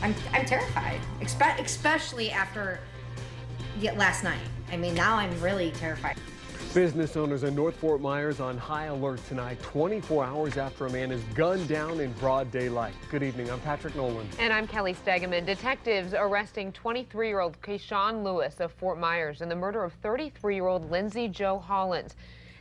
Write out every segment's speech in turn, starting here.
I'm terrified, especially after last night. I mean, now I'm really terrified. Business owners in North Fort Myers on high alert tonight, 24 hours after a man is gunned down in broad daylight. Good evening, I'm Patrick Nolan. And I'm Kelly Stegeman. Detectives arresting 23-year-old Keyshawn Lewis of Fort Myers in the murder of 33-year-old Lindsay Jo Hollins.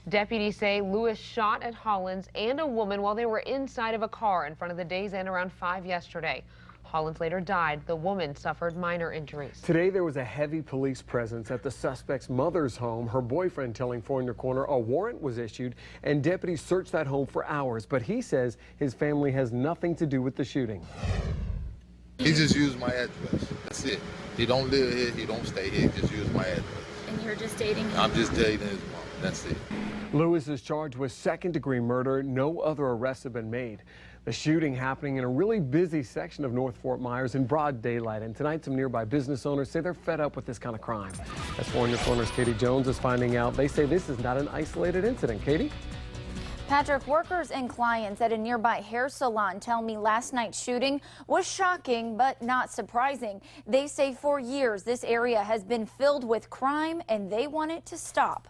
Deputies say Lewis shot at Hollins and a woman while they were inside of a car in front of the Days Inn around 5 yesterday. Hollins later died. The woman suffered minor injuries. Today there was a heavy police presence at the suspect's mother's home. Her boyfriend telling 4 in Your Corner a warrant was issued and deputies searched that home for hours, but he says his family has nothing to do with the shooting. He just used my address. That's it. He don't live here. He don't stay here. He just used my address. And you're just dating him? I'm just dating his mom. That's it. Lewis is charged with second-degree murder. No other arrests have been made. The shooting happening in a really busy section of North Fort Myers in broad daylight. And tonight, some nearby business owners say they're fed up with this kind of crime. As 4 in Your Corner's Katie Jones is finding out, they say this is not an isolated incident. Katie? Patrick, workers and clients at a nearby hair salon tell me last night's shooting was shocking but not surprising. They say for years this area has been filled with crime and they want it to stop.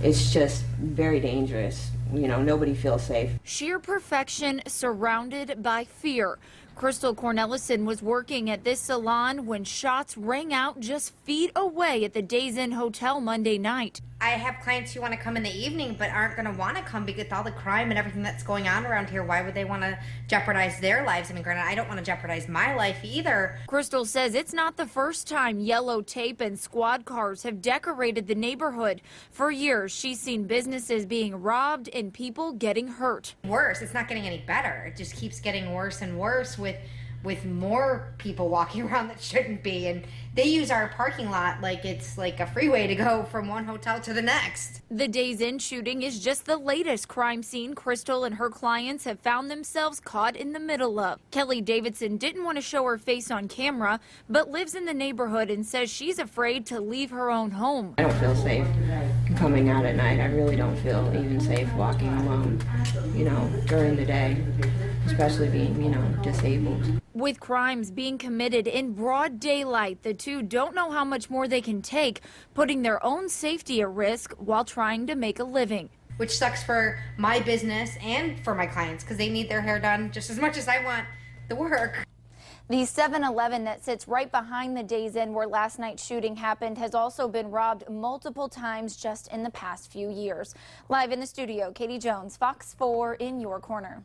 It's just very dangerous. You know, nobody feels safe. Sheer perfection surrounded by fear. Crystal Cornelison was working at this salon when shots rang out just feet away at the Days Inn Hotel Monday night. I have clients who want to come in the evening but aren't going to want to come because all the crime and everything that's going on around here. Why would they want to jeopardize their lives? I mean, granted, I don't want to jeopardize my life either. Crystal says it's not the first time yellow tape and squad cars have decorated the neighborhood. For years, she's seen businesses being robbed and people getting hurt. Worse, it's not getting any better. It just keeps getting worse and worse with more people walking around that shouldn't be, and they use our parking lot like it's like a freeway to go from one hotel to the next. The Days Inn shooting is just the latest crime scene Crystal and her clients have found themselves caught in the middle of. Kelly Davidson didn't want to show her face on camera, but lives in the neighborhood and says she's afraid to leave her own home. I don't feel safe coming out at night. I really don't feel even safe walking alone, you know, during the day, especially being, you know, disabled. With crimes being committed in broad daylight, the two don't know how much more they can take, putting their own safety at risk while trying to make a living. Which sucks for my business and for my clients because they need their hair done just as much as I want the work. The 7-Eleven that sits right behind the Days Inn where last night's shooting happened has also been robbed multiple times just in the past few years. Live in the studio, Katie Jones, Fox 4 in your corner.